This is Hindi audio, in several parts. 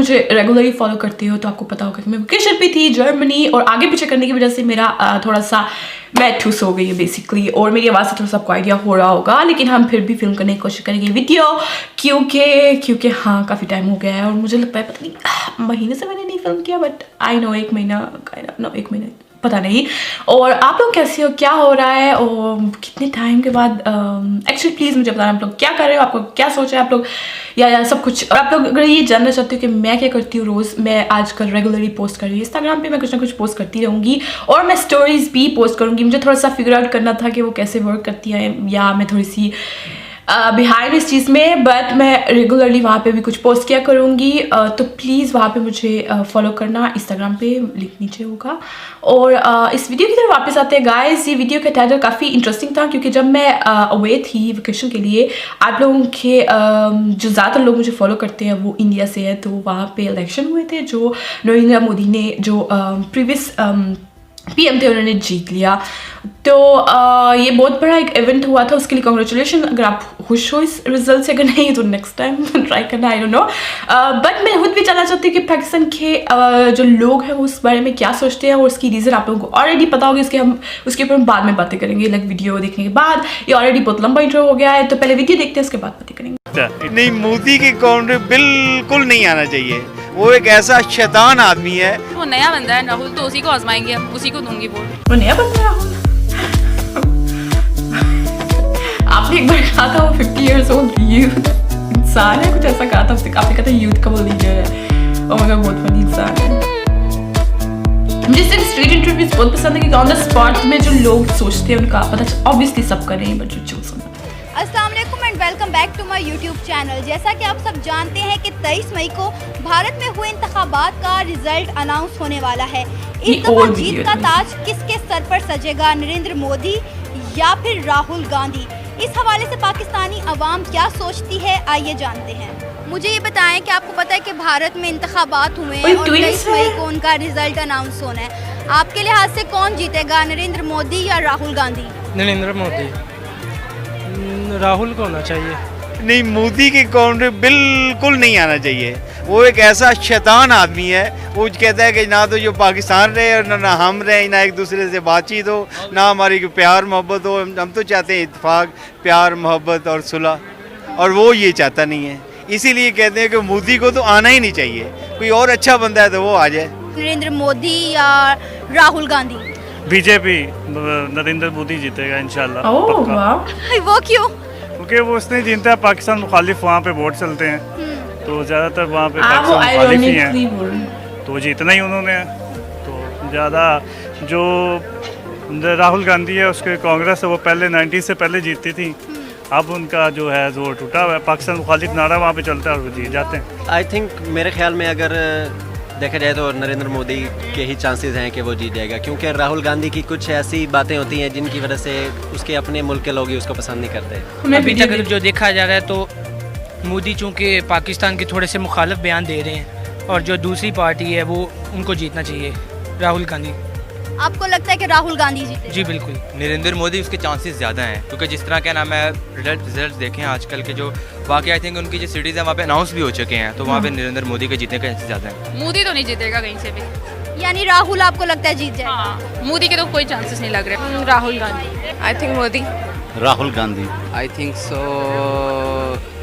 मुझे रेगुलरली फॉलो करते हो तो आपको पता होगा कि मैं वेकेशन पे थी जर्मनी, और आगे पीछे करने की वजह से मेरा थोड़ा सा मैं ठूस हो गई है बेसिकली, और मेरी आवाज़ से थोड़ा सा आपको आइडिया हो रहा होगा, लेकिन हम फिर भी फिल्म करने की कोशिश करेंगे वीडियो, क्योंकि हाँ काफ़ी टाइम हो गया है और मुझे लगता है पता नहीं महीने से मैंने नहीं फिल्म किया, बट आई नो एक महीना पता नहीं। और आप लोग कैसे हो, क्या हो रहा है, और कितने टाइम के बाद एक्चुअली प्लीज़ मुझे बताना आप लोग क्या कर रहे हो, आपको क्या सोच है आप लोग, या सब कुछ। और आप लोग अगर ये जानना चाहते हो कि मैं क्या करती हूँ रोज़, मैं आजकल रेगुलरली पोस्ट कर रही हूँ इंस्टाग्राम पे, मैं कुछ ना कुछ पोस्ट करती रहूँगी, और मैं स्टोरीज भी पोस्ट करूँगी। मुझे थोड़ा सा फिगर आउट करना था कि वो कैसे वर्क करती है, या मैं थोड़ी सी बिहाइंड इस चीज़ में, बट मैं रेगुलरली वहाँ पे भी कुछ पोस्ट किया करूँगी, तो प्लीज़ वहाँ पे मुझे फॉलो करना, इंस्टाग्राम पे लिंक नीचे होगा। और इस वीडियो की तरफ वापस आते हैं गाइस। ये वीडियो का टाइटल काफ़ी इंटरेस्टिंग था, क्योंकि जब मैं अवे थी वेकेशन के लिए, आप लोगों के जो ज़्यादातर लोग मुझे फॉलो करते हैं वो इंडिया से है, तो वहाँ पे इलेक्शन हुए थे, जो नरेंद्र मोदी ने जो प्रीवियस PM थे उन्होंने जीत लिया। तो ये बहुत बड़ा एक इवेंट हुआ था, उसके लिए कॉन्ग्रेचुलेशन। अगर आप खुश हो इस रिजल्ट से, अगर नहीं तो नेक्स्ट टाइम ट्राई करना, आई डोंट नो। बट मैं खुद भी जानना चाहती हूँ कि पाकिस्तान के जो लोग हैं वो उस बारे में क्या सोचते हैं, और उसकी रीज़न आप लोगों को ऑलरेडी पता होगी, उसके ऊपर हम बाद में बातें करेंगे, लाइक वीडियो देखने के बाद। ये ऑलरेडी बहुत लंबा इंट्रो हो गया है, तो पहले वीडियो देखते हैं, उसके बाद बातें करेंगे। नहीं, मोदी के अकाउंट में बिल्कुल नहीं आना चाहिए, वो एक ऐसा शैतान आदमी है। वो नया बंदा है राहुल, तो उसी को आजमाएंगे हम, उसी को दूंगी वोट। वो नया बंदा है राहुल। आपने एक बार कहा था वो 50 years old यूथ इंसान है, कुछ ऐसा कहा था आपने कहा था यूथ का वो लीडर है। ओह माय गॉड, बहुत फनी इंसान है। मुझे सिर्फ स्ट्रीट इंटरव्यूज बहुत पसंद है, क्योंकि ऑन द स्पॉट में जो लोग सोचते हैं उनका पता, ऑब्वियसली सब कर रहे हैं, बट जो चूज होना। अस्सलाम वालेकुम and welcome back to my YouTube channel. जैसा कि आप सब जानते हैं कि 23 मई को भारत में हुए इंतखाबात का रिजल्ट अनाउंस होने वाला है। इस दफा जीत का ताज किसके सर पर सजेगा, नरेंद्र मोदी या फिर राहुल गांधी? इस हवाले से पाकिस्तानी अवाम क्या सोचती है, आइए जानते हैं। मुझे ये बताएं कि आपको पता है कि भारत में इंतखाबात हुए हैं और 23 मई को उनका रिजल्ट अनाउंस होना है। आपके लिहाज से कौन जीतेगा, नरेंद्र मोदी या राहुल गांधी? नरेंद्र मोदी। राहुल को होना चाहिए। नहीं, मोदी के अकाउंट में बिल्कुल नहीं आना चाहिए, वो एक ऐसा शैतान आदमी है। वो कहता है कि ना तो जो पाकिस्तान रहे और ना हम रहे, ना एक दूसरे से बातचीत हो, ना हमारी प्यार मोहब्बत हो। हम तो चाहते हैं इत्तेफाक, प्यार मोहब्बत और सुलह, और वो ये चाहता नहीं है। इसीलिए कहते हैं कि मोदी को तो आना ही नहीं चाहिए, कोई और अच्छा बंदा है तो वो आ जाए। नरेंद्र मोदी या राहुल गांधी? बीजेपी, नरेंद्र मोदी जीतेगा इंशाल्लाह। वो क्यों? क्योंकि वो उसने जीता है, पाकिस्तान मुखालिफ वहाँ पे वोट चलते हैं, तो ज़्यादातर वहाँ पे पाकिस्तान मुखालिफ ही हैं, तो जीतना ही उन्होंने है। तो ज़्यादा जो राहुल गांधी है, उसके कांग्रेस है, वो पहले 90 से पहले जीतती थी, अब उनका जो है वो टूटा हुआ है, पाकिस्तान मुखालिफ नारा वहाँ पे चलता है और वो जीत जाते हैं। आई थिंक मेरे ख्याल में अगर देखा जाए तो नरेंद्र मोदी के ही चांसेस हैं कि वो जीत जाएगा, क्योंकि राहुल गांधी की कुछ ऐसी बातें होती हैं जिनकी वजह से उसके अपने मुल्क के लोग ही उसको पसंद नहीं करते। अभी तक जो देखा जा रहा है तो मोदी चूँकि पाकिस्तान के थोड़े से मुखालिफ बयान दे रहे हैं, और जो दूसरी पार्टी है वो उनको जीतना चाहिए, राहुल गांधी। आपको लगता है कि राहुल गांधी जीते? जी बिल्कुल। नरेंद्र मोदी, उसके चांसेस ज़्यादा हैं, क्योंकि जिस तरह क्या नाम है रिजल्ट देखें आजकल के, जो बाकी आई थिंक उनकी जो सिटीज़ हैं वहाँ पे अनाउंस भी हो चुके हैं, तो वहाँ पे नरेंद्र मोदी के जीतने के चांसेस ज़्यादा हैं। मोदी तो नहीं जीतेगा कहीं से भी। यानी राहुल आपको लगता है जीत जाएगा? हाँ, मोदी के तो कोई चांसेस नहीं लग रहे। Rahul Gandhi. I think Modi. Rahul Gandhi. I think so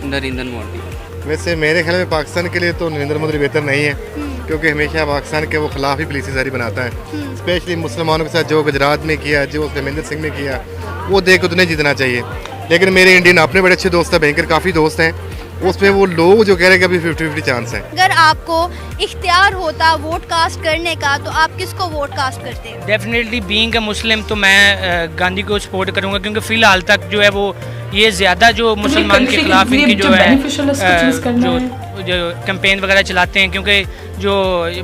Narendra Modi. वैसे मेरे ख्याल में पाकिस्तान के लिए तो नरेंद्र मोदी बेहतर नहीं है, क्योंकि हमेशा पाकिस्तान के वो खिलाफ ही पॉलिसी सारी बनाता है। स्पेशली मुसलमानों के साथ जो गुजरात में किया, जो धर्मेंद्र सिंह ने किया, वो देख के उन्हें जीतना चाहिए। लेकिन मेरे इंडियन अपने बड़े अच्छे दोस्त हैं, बैंकर काफ़ी दोस्त हैं, उसमें वो लोग जो कह रहे हैं कि अभी 50-50 चांस है। अगर आपको इख्तियार होता वोट कास्ट करने का, तो आप किसको वोट कास्ट करते हैं? डेफिनेटली बीइंग अ मुस्लिम तो मैं गांधी को सपोर्ट करूंगा, क्योंकि फ़िलहाल तक जो है वो ये ज़्यादा जो मुसलमान के खिलाफ इनकी जो है जो कैंपेन वगैरह चलाते हैं, क्योंकि जो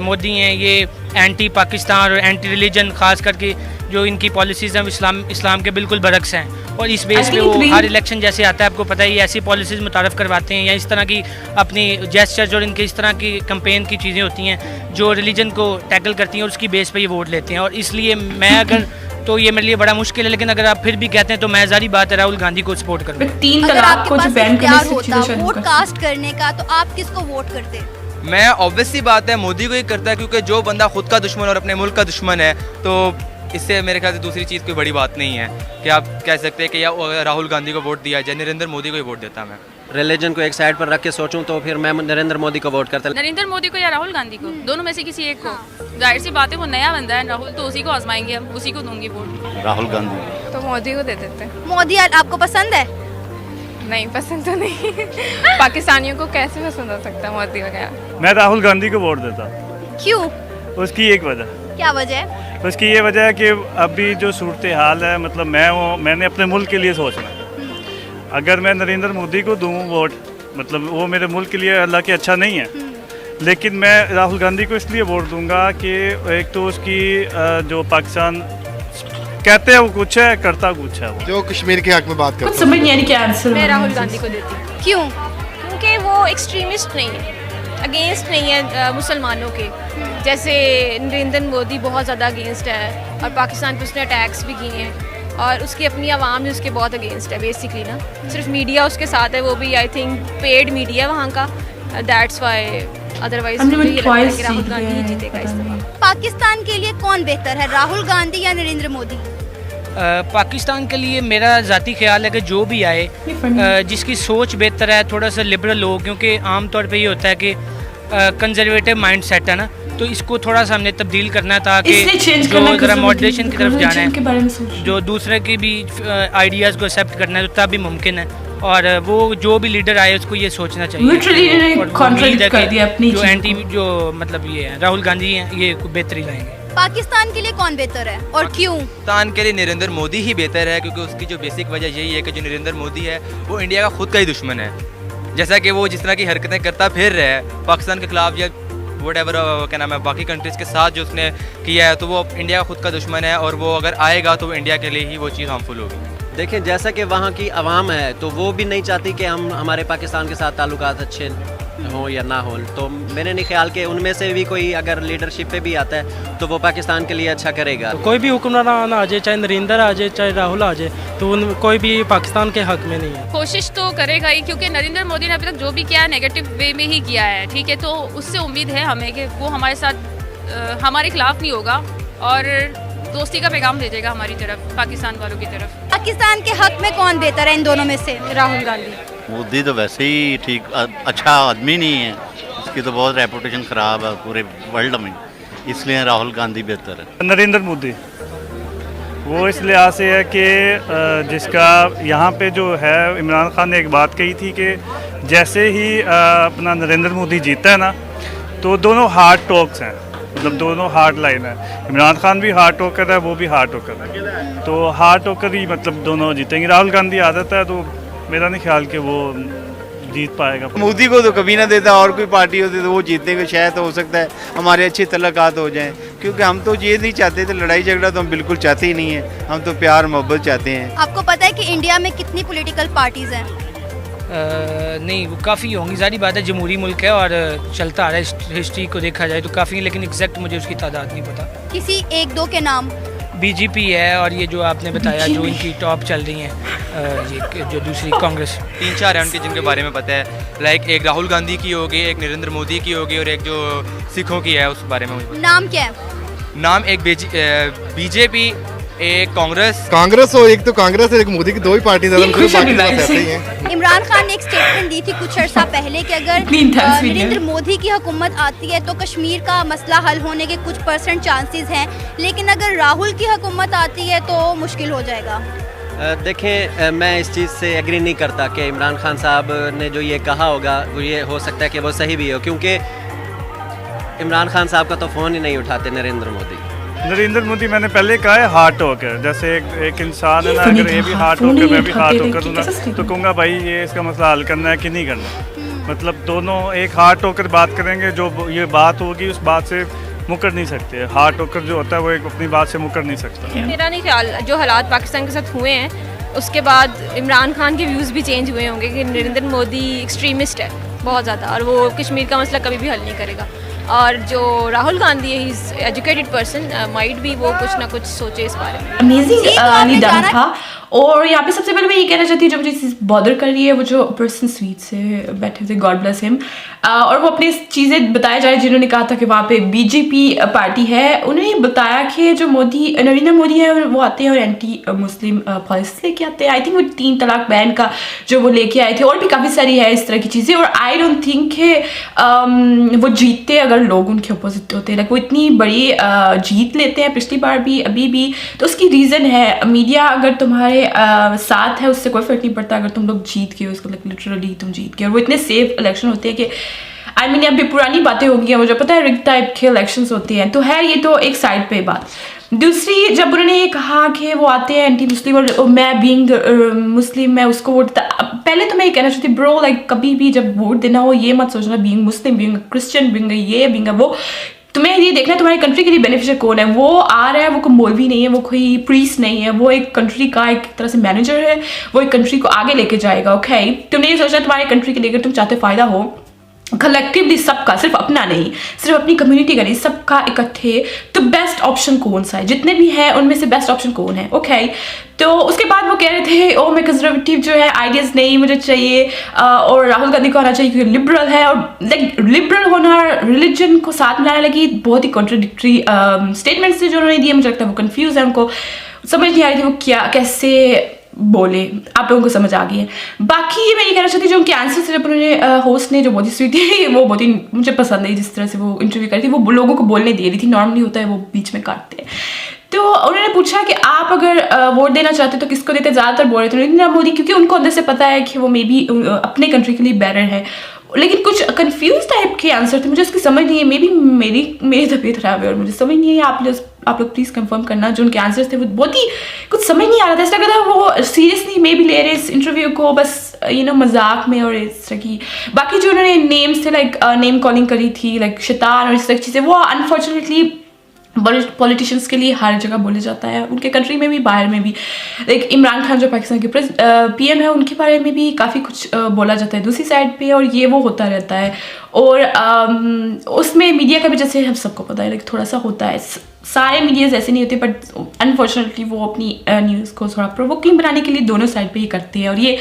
मोदी हैं ये एंटी पाकिस्तान और एंटी रिलीजन, ख़ास करके जो इनकी पॉलिसीज़ हैं इस्लाम के बिल्कुल बरक्स हैं, और इस बेस पे वो हर इलेक्शन जैसे आता है, आपको पता है, ये ऐसी पॉलिसीज़ मुतारफ़ करवाते हैं, या इस तरह की अपनी जेस्चर्स और इनके इस तरह की कैंपेन की चीज़ें होती हैं जो रिलीजन को टैकल करती हैं, और उसकी बेस पे ये वोट लेते हैं। और इसलिए मैं अगर तो ये मेरे लिए बड़ा मुश्किल है, लेकिन अगर आप फिर भी कहते हैं तो मैं ज़ाहिर बात है राहुल गांधी को सपोर्ट करूँगा। अगर आपके पास इख्तियार होता वोट कास्ट करने का, तो आप किसको वोट करते? मैं ऑब्वियस सी बात है मोदी को ही करता है, क्योंकि जो बंदा खुद का दुश्मन और अपने मुल्क का दुश्मन है, तो इससे मेरे ख्याल से दूसरी चीज़ कोई बड़ी बात नहीं है कि आप कह सकते हैं कि या राहुल गांधी को वोट दिया जाए, नरेंद्र मोदी को ही वोट देता मैं। रिलीजन को एक साइड पर रख के सोचूं तो फिर मैं नरेंद्र मोदी को वोट करता। नरेंद्र मोदी को या राहुल गांधी को, दोनों में से किसी एक को। जाहिर सी बात है वो नया बंदा है राहुल, तो उसी को आजमाएंगे हम, उसी को दूंगी वोट। राहुल गांधी। तो मोदी को दे देते हैं। मोदी आपको पसंद है? नहीं पसंद तो नहीं पाकिस्तानियों को कैसे पसंद हो सकता है मोदी वगैरह। मैं राहुल गांधी को वोट देता। क्यों? उसकी एक वजह। क्या वजह है? उसकी ये वजह है कि अभी जो सूरत हाल है, मतलब मैंने अपने मुल्क के लिए सोचना है। अगर मैं नरेंद्र मोदी को दूँ वोट, मतलब वो मेरे मुल्क के लिए अल्लाह के अच्छा नहीं है, लेकिन मैं राहुल गांधी को इसलिए वोट दूंगा कि एक तो उसकी जो पाकिस्तान कहते हैं वो कुछ है, करता कुछ है वो। जो कश्मीर के हक में बात करता कुछ समझ नहीं आने के आंसर। मैं राहुल गांधी को देती हूँ। क्यों? क्योंकि वो एक्सट्रीमिस्ट नहीं है, अगेंस्ट नहीं है मुसलमानों के, जैसे नरेंद्र मोदी बहुत ज़्यादा अगेंस्ट है और पाकिस्तान पे उसने अटैक्स भी किए हैं और उसकी अपनी आवाम भी उसके बहुत अगेंस्ट है बेसिकली ना। सिर्फ मीडिया उसके साथ है, वो भी आई थिंक पेड मीडिया वहाँ का, that's why. Otherwise Rahul Gandhi ही जीतेगा इस दफा। पाकिस्तान के लिए कौन बेहतर है, राहुल गांधी या नरेंद्र मोदी? पाकिस्तान के लिए मेरा ज़ाती ख्याल है कि जो भी आए, जिसकी सोच बेहतर है, थोड़ा सा लिबरल हो, क्योंकि आम तौर पे ये होता है कि कंजर्वेटिव माइंड सेट है ना, तो इसको थोड़ा सा हमने तब्दील करना है ताकि जो ज़रा मॉडरेशन की तरफ जाना है, जो दूसरे की भी आइडियाज़ को एक्सेप्ट करना है, तो तब भी मुमकिन है। और वो जो भी लीडर आए उसको ये सोचना चाहिए। जो एंटी जो मतलब ये है राहुल गांधी हैं, ये बेहतरी लाएंगे। पाकिस्तान के लिए कौन बेहतर है और क्यों? पाकिस्तान के लिए नरेंद्र मोदी ही बेहतर है, क्योंकि उसकी जो बेसिक वजह यही है कि जो नरेंद्र मोदी है वो इंडिया का खुद का ही दुश्मन है। जैसा कि वो जिस तरह की हरकतें करता फिर रहा है पाकिस्तान के खिलाफ या वट एवर क्या नाम है बाकी कंट्रीज़ के साथ जो उसने किया है, तो वो इंडिया का खुद का दुश्मन है और वो अगर आएगा तो वो इंडिया के लिए ही वो चीज़ हार्मफुल होगी। देखें, जैसा कि वहाँ की आवाम है तो वो भी नहीं चाहती कि हमारे पाकिस्तान के साथ ताल्लुकात अच्छे हो या ना हो, तो मेरे नहीं ख्याल के उनमें से भी कोई अगर लीडरशिप पे भी आता है तो वो पाकिस्तान के लिए अच्छा करेगा। कोई भी हुक्मरान आ जाए, चाहे नरेंद्र आ जाए चाहे राहुल आ जाए, तो कोई भी पाकिस्तान के हक में नहीं है। कोशिश तो करेगा ही, क्योंकि नरेंद्र मोदी ने अभी तक जो भी किया है नेगेटिव वे में ही किया है, ठीक है, तो उससे उम्मीद है हमें कि वो हमारे साथ हमारे खिलाफ नहीं होगा और दोस्ती का पैगाम भेजेगा हमारी तरफ, पाकिस्तान वालों की तरफ। पाकिस्तान के हक में कौन बेहतर है इन दोनों में से? राहुल गांधी। मोदी तो वैसे ही ठीक अच्छा आदमी नहीं है, उसकी तो बहुत रेपुटेशन ख़राब है पूरे वर्ल्ड में, इसलिए राहुल गांधी बेहतर है। नरेंद्र मोदी वो इस लिहाज से है कि जिसका यहाँ पे जो है इमरान खान ने एक बात कही थी कि जैसे ही अपना नरेंद्र मोदी जीता है ना, तो दोनों हार्ड टॉक्स हैं, मतलब दोनों हार्ड लाइन है। इमरान खान भी हार्ड टॉकर है, वो भी हार्ड टॉकर है, तो हार्ड टॉकर ही मतलब दोनों जीतेंगे। राहुल गांधी आदत है, तो मेरा नहीं ख्याल कि वो जीत पाएगा। मोदी को तो कभी ना देता, और कोई पार्टी होती तो वो जीतने का शायद हो सकता है हमारे अच्छे तल्लुकात हो जाएं, क्योंकि हम तो ये नहीं चाहते थे, लड़ाई झगड़ा तो हम बिल्कुल चाहते ही नहीं है, हम तो प्यार मोहब्बत चाहते हैं। आपको पता है कि इंडिया में कितनी पॉलिटिकल पार्टीज हैं? नहीं, वो काफ़ी होंगी, सारी बात है, जमहूरी मुल्क है और चलता आ रहा है, हिस्ट्री को देखा जाए तो काफ़ी, लेकिन एग्जैक्ट मुझे उसकी तादाद नहीं पता। किसी एक दो के नाम? बीजेपी है और ये जो आपने बताया जो इनकी टॉप चल रही हैं, ये जो दूसरी कांग्रेस, 3-4 हैं उनके जिनके बारे में पता है, लाइक एक राहुल गांधी की होगी, एक नरेंद्र मोदी की होगी और एक जो सिखों की है उस बारे में मुझे। नाम क्या है? नाम एक बीजेपी, एक कांग्रेस हो, एक तो कांग्रेस है, एक मोदी की, दो ही पार्टी हैं। इमरान खान ने एक स्टेटमेंट दी थी कुछ अर्सा पहले कि अगर नरेंद्र मोदी की हुकूमत आती है तो कश्मीर का मसला हल होने के कुछ % चांसेस हैं, लेकिन अगर राहुल की हुकूमत आती है तो मुश्किल हो जाएगा। देखें, मैं इस चीज़ से एग्री नहीं करता कि इमरान खान साहब ने जो ये कहा होगा वो ये हो सकता है कि वो सही भी हो, क्योंकि इमरान खान साहब का तो फ़ोन ही नहीं उठाते नरेंद्र मोदी। मैंने पहले कहा है हार्ड टॉकर, जैसे एक इंसान है ना, अगर ये भी हार्ड टॉकर मैं भी हार्ड टॉकर हूँ ना, तो कहूँगा भाई ये इसका मसला हल करना है कि नहीं करना। मतलब दोनों एक हार्ड टॉकर बात करेंगे, जो ये बात होगी उस बात से मुकर नहीं सकते। हार्ड टॉकर जो होता है वो एक अपनी बात से मुकर नहीं सकता। मेरा नहीं ख्याल, जो हालात पाकिस्तान के साथ हुए हैं उसके बाद इमरान खान के व्यूज़ भी चेंज हुए होंगे कि नरेंद्र मोदी एक्सट्रीमिस्ट है बहुत ज़्यादा और वो कश्मीर का मसला कभी भी हल नहीं करेगा। और जो राहुल गांधी है, he is educated person, might भी वो कुछ ना कुछ सोचे इस बारे में। अमेजिंग निदान था और यहाँ पे सबसे पहले मैं ये कहना चाहती हूँ, जो मुझे चीज़ बॉदर कर रही है वो जो पर्सन स्वीट से बैठे थे, गॉड ब्लेस हिम, और वो अपनी चीज़ें बताया जाए जिन्होंने कहा था कि वहाँ पे बीजेपी पार्टी है, उन्होंने बताया कि जो नरेंद्र मोदी है वो आते हैं और एंटी मुस्लिम पॉलिसी लेके आते हैं। आई थिंक वो 3 तलाक बैन का जो वो लेके आए थे, और भी काफ़ी सारी है इस तरह की चीज़ें। और आई डोंट थिंक कि वो जीतते अगर लोग उनके अपोजिट होते, लाइक वो इतनी बड़ी जीत लेते हैं पिछली बार भी अभी भी, तो उसकी रीज़न है मीडिया अगर तुम्हारे साथ है उससे कोई फर्क नहीं पड़ता अगर तुम लोग जीत गए, उसको लाइक लिटरली तुम जीत गए। और वो इतने सेफ इलेक्शन होते हैं कि आई मीन अभी पुरानी बातें होंगी, मुझे पता है रिग टाइप के इलेक्शंस होते हैं, तो है ये तो एक साइड पे बात। दूसरी, जब उन्होंने ये कहा कि वो आते हैं एंटी मुस्लिम और मैं बीइंग मुस्लिम मैं उसको वोट, पहले तो मैं ये कहना चाहती हूँ ब्रो, लाइक कभी भी जब वोट देना हो ये मत सोचना बीइंग मुस्लिम, बीइंग क्रिश्चियन, बीइंग ये बीइंग वो, तुम्हें ये देखना है तुम्हारी कंट्री के लिए बेनिफिशियल कौन है। वो आ रहा है, वो कोई मौलवी नहीं है, वो कोई प्रीस्ट नहीं है, वो एक कंट्री का एक तरह से मैनेजर है, वो एक कंट्री को आगे लेके जाएगा। ओके, तुमने ये सोचना तुम्हारी कंट्री के लिए अगर तुम चाहते फ़ायदा हो कलेक्टिवली सबका, सिर्फ अपना नहीं, सिर्फ अपनी कम्युनिटी का नहीं, सबका इकट्ठे, तो बेस्ट ऑप्शन कौन सा है, जितने भी हैं उनमें से बेस्ट ऑप्शन कौन है। ओके, तो उसके बाद वो कह रहे थे ओ मैं कंजर्वेटिव जो है आइडियाज़ नहीं मुझे चाहिए, और राहुल गांधी को आना चाहिए क्योंकि लिबरल है, और लाइक लिबरल होना रिलीजन को साथ मिलाने लगी, बहुत ही कॉन्ट्रडिक्टरी स्टेटमेंट्स थे जो उन्होंने दिए। मुझे लगता है वो कन्फ्यूज़ है, उनको समझ नहीं आ रही थी वो क्या कैसे बोले, आप लोगों को समझ आ गई है। बाकी मैं ये कहना चाहती हूँ जो उनके आंसर थे, जब उन्होंने होस्ट ने जो बहुत ही स्वीट थी वो बहुत ही मुझे पसंद आई, जिस तरह से वो इंटरव्यू कर रही थी, वो लोगों को बोलने दे रही थी, नॉर्मली होता है वो बीच में काटते हैं। तो उन्होंने पूछा कि आप अगर वोट देना चाहते तो किसको देते, ज़्यादातर बोल रहे थे नरेंद्र मोदी, क्योंकि उनको अंदर से पता है कि वो मे बी अपने कंट्री के लिए बेटर है। लेकिन कुछ कंफ्यूज टाइप के आंसर थे, मुझे उसकी समझ नहीं है, मे बी मेरी तबीयत खराब है और मुझे समझ नहीं है। आप लोग प्लीज़ कंफर्म करना, जो उनके आंसर्स थे वो बहुत ही कुछ समझ नहीं आ रहा था, ऐसा लग रहा था वो सीरियसली मे बी ले रहे इस इंटरव्यू को बस मजाक में और इस तरह की। बाकी जो उन्होंने नेम्स थे, लाइक नेम कॉलिंग करी थी, लाइक शैतान और इस तरह की चीज़ें, वो अनफॉर्चुनेटली पॉलिटिशियंस के लिए हर जगह बोले जाता है, उनके कंट्री में भी बाहर में भी। लाइक इमरान खान जो पाकिस्तान के PM है, उनके बारे में भी काफ़ी कुछ बोला जाता है दूसरी साइड पे, और ये वो होता रहता है। और उसमें मीडिया का भी, जैसे हम सबको पता है, लाइक थोड़ा सा होता है, सारे मीडियाज ऐसे नहीं होते, बट अनफॉर्चुनेटली वो अपनी न्यूज़ को थोड़ा प्रोवोकिंग बनाने के लिए दोनों साइड पे ही करते हैं, और ये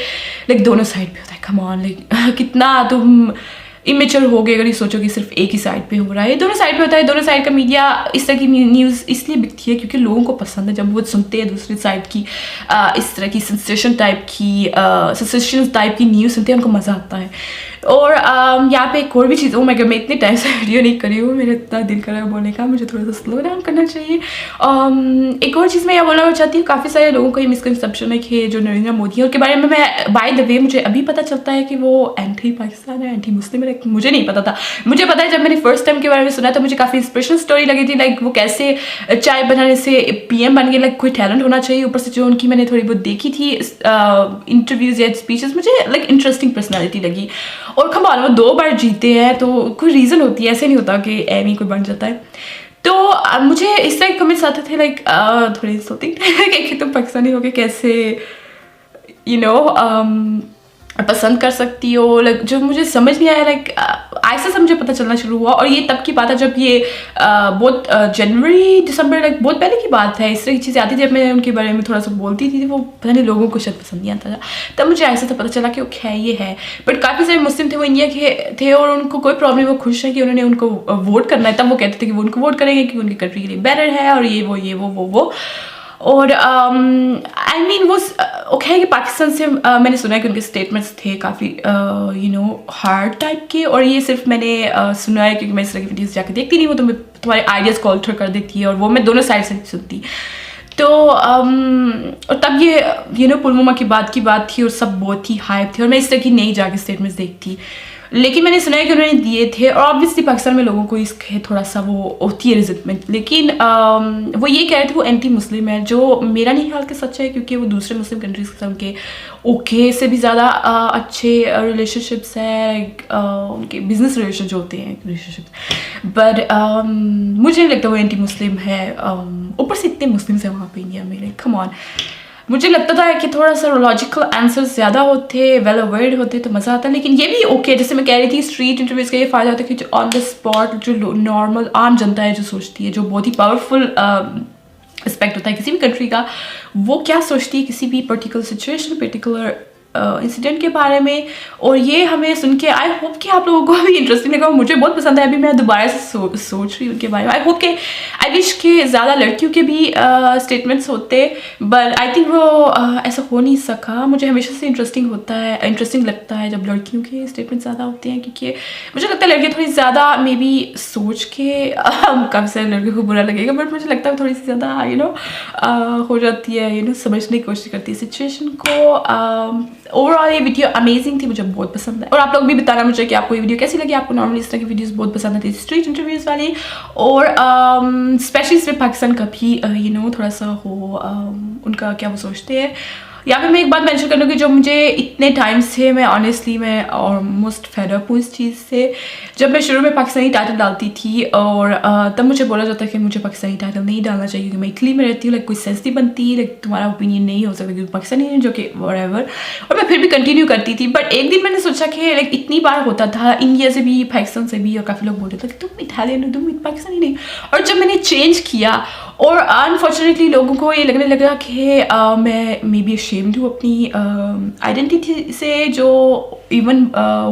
लाइक दोनों साइड पे होता है। कम ऑन, लाइक कितना तुम इमेच्योर हो गए अगर ये सोचो कि सिर्फ एक ही साइड पे हो रहा है, दोनों साइड पे होता है। दोनों साइड का मीडिया इस तरह की न्यूज़ इसलिए बिकती है क्योंकि लोगों को पसंद है जब वो सुनते हैं दूसरी साइड की इस तरह की सेंसेशन टाइप की न्यूज़ सुनते हैं, उनको मज़ा आता है। और यहाँ पे एक और भी चीज़, मैं इतने टाइम से वीडियो नहीं करी हूँ, मेरा इतना दिल कर रहा है बोलने का, मुझे थोड़ा सा स्लो डाउन करना चाहिए। एक और चीज़ मैं यह बोलना चाहती हूँ, काफ़ी सारे लोगों को ये मिसकंसेप्शन है कि जो नरेंद्र मोदी है उनके बारे में, मैं बाय द वे मुझे अभी पता चलता है कि वो एंटी पाकिस्तान है, एंटी मुस्लिम है। मुझे नहीं पता था, मुझे पता है जब मैंने फर्स्ट टाइम के बारे में सुना तो मुझे काफ़ी इंस्पिरेशनल स्टोरी लगी थी, लाइक वो कैसे चाय बनाने से PM बन गए, लाइक कोई टैलेंट होना चाहिए, ऊपर से जो उनकी मैंने थोड़ी बहुत देखी थी इंटरव्यूज़ या स्पीचेस, मुझे लाइक इंटरेस्टिंग पर्सनैलिटी लगी। और कमाल, वो 2 बार जीते हैं तो कोई रीज़न होती है, ऐसे नहीं होता कि एम ही कोई बन जाता है। तो मुझे इस तरह कमेंट्स आते थे, लाइक थोड़ी सोती कि तुम पाकिस्तानी हो के कैसे पसंद कर सकती हो, लाइक जो मुझे समझ नहीं आया, लाइक ऐसे से मुझे पता चलना शुरू हुआ। और ये तब की बात है जब ये बहुत जनवरी दिसंबर, लाइक बहुत पहले की बात है, इस तरह की चीज़ें आती थी। जब मैं उनके बारे में थोड़ा सा बोलती थी वो पता नहीं लोगों को शायद पसंद नहीं आता था, तब मुझे ऐसे से पता चला कि ओके ये है। बट काफ़ी सारे मुस्लिम थे, वो इंडिया के थे और उनको कोई प्रॉब्लम, वो खुश है कि उन्होंने उनको वोट करना है, तब वो कहते थे कि वो उनको वोट करेंगे क्योंकि उनकी कंट्री के लिए बेटर है और ये वो। और आई मीन वो ओके कि पाकिस्तान से मैंने सुना है कि उनके स्टेटमेंट्स थे काफ़ी हार्ड टाइप के, और ये सिर्फ मैंने सुना है क्योंकि मैं इस तरह की वीडियोस जाकर देखती नहीं, वो तो मैं तुम्हारे आइडियाज़ को ऑल्टर कर देती है, और वो मैं दोनों साइड से सुनती। तो और तब ये पुलवामा की बात थी और सब बहुत ही हाइप थे, और मैं इस तरह की नहीं जाके स्टेटमेंट्स देखती, लेकिन मैंने सुना है कि उन्होंने दिए थे। और ऑब्वियसली पाकिस्तान में लोगों को इसके थोड़ा सा वो होती है रिजल्टमेंट, लेकिन वो ये कह रहे थे वो एंटी मुस्लिम है, जो मेरा नहीं ख्याल के सच है, क्योंकि वो दूसरे मुस्लिम कंट्रीज के साथ उनके से भी ज़्यादा अच्छे रिलेशनशिप्स हैं, उनके बिजनेस रिलेशन जो होते हैं रिलेशनशिप्स, बट मुझे नहीं लगता वो एंटी मुस्लिम है। ऊपर से इतने मुस्लिम्स हैं वहाँ पे इंडिया में, कम ऑन। मुझे लगता था कि थोड़ा सा लॉजिकल आंसर्स ज़्यादा होते, वेल अवेयर्ड होते तो मज़ा आता, लेकिन ये भी ओके। जैसे मैं कह रही थी स्ट्रीट इंटरव्यूज़ का ये फ़ायदा होता है कि जो ऑन द स्पॉट जो नॉर्मल आम जनता है जो सोचती है, जो बहुत ही पावरफुल एस्पेक्ट होता है किसी भी कंट्री का, वो क्या सोचती है किसी भी पर्टिकुलर सिचुएशन, पर्टिकुलर इंसिडेंट के बारे में। और ये हमें सुन के आई होप कि आप लोगों को भी इंटरेस्टिंग लगा, मुझे बहुत पसंद है। अभी मैं दोबारा से सोच रही हूँ उनके बारे में। आई होप के आई विश के ज़्यादा लड़कियों के भी स्टेटमेंट्स होते, बट आई थिंक वो ऐसा हो नहीं सका। मुझे हमेशा से इंटरेस्टिंग लगता है जब लड़कियों के स्टेटमेंट ज़्यादा होते हैं, क्योंकि मुझे लगता है लड़कियाँ थोड़ी ज़्यादा मे बी सोच के काफ़ी सारे लड़कियों को बुरा लगेगा, बट मुझे लगता है थोड़ी सी ज़्यादा हो जाती है, समझने की कोशिश करती है सिचुएशन को। ओवरऑल ये वीडियो अमेजिंग थी, मुझे बहुत पसंद है। और आप लोग भी बताना मुझे कि आपको ये वीडियो कैसी लगी। आपको नॉर्मली इस तरह की वीडियोस बहुत पसंद आती है, स्ट्रीट इंटरव्यूज़ वाली, और स्पेशली इसमें पाकिस्तान का भी थोड़ा सा हो उनका क्या वो सोचते हैं। यहाँ पे मैं एक बात मेंशन कर लूँगी, जो मुझे इतने टाइम से मैं ऑनेस्टली मैं ऑलमोस्ट फेड अप हूँ इस चीज़ से। जब मैं शुरू में पाकिस्तानी टाइटल डालती थी और तब मुझे बोला जाता है कि मुझे पाकिस्तानी टाइटल नहीं डालना चाहिए क्योंकि मैं इटली में रहती हूँ, कोई सेंस नहीं बनती, तुम्हारा ओपिनियन नहीं हो सकता क्योंकि पाकिस्तानी है, जो कि व्हाटएवर। और मैं फिर भी कंटिन्यू करती थी, बट एक दिन मैंने सोचा कि इतनी बार होता था इंडिया से भी, पाकिस्तान से भी, और काफ़ी लोग बोलते थे कि तुम इटालियन हो, तुम पाकिस्तानी नहीं। और जब मैंने चेंज किया और अनफॉर्चुनेटली लोगों को ये लगने लगा कि मैं मे बी अशेम्ड हूँ अपनी आइडेंटिटी से, जो इवन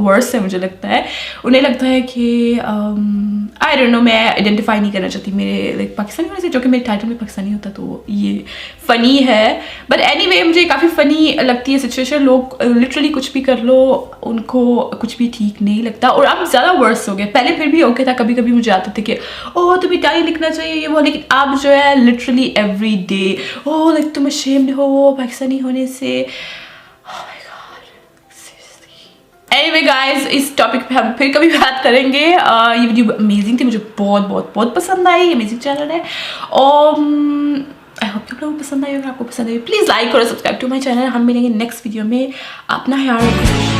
वर्स है मुझे लगता है। उन्हें लगता है कि आई डोंट नो, मैं आइडेंटिफाई नहीं करना चाहती मेरे पाकिस्तानी होने से, जो कि मेरे टाइटल में पाकिस्तानी होता, तो ये फ़नी है। बट एनीवे मुझे काफ़ी फ़नी लगती है सिचुएशन। लोग लिटरली कुछ भी कर लो, उनको कुछ भी ठीक नहीं लगता, और अब ज़्यादा वर्स हो गया। पहले फिर भी ओके था, कभी कभी मुझे आते थे कि ओह तुम इटालियन लिखना चाहिए ये वो, लेकिन अब जो है लिटरली एवरी डे ओह तुम अशेम्ड हो पाकिस्तानी होने से। एनीवे गाइज, इस टॉपिक पे हम फिर कभी बात करेंगे। ये वीडियो अमेजिंग थी, मुझे बहुत बहुत बहुत पसंद आई। अमेजिंग चैनल है और आई होप आप लोगों को पसंद आई। अगर आपको पसंद आई प्लीज़ लाइक और सब्सक्राइब टू माय चैनल। हम मिलेंगे नेक्स्ट वीडियो में। अपना ख्याल रखिए।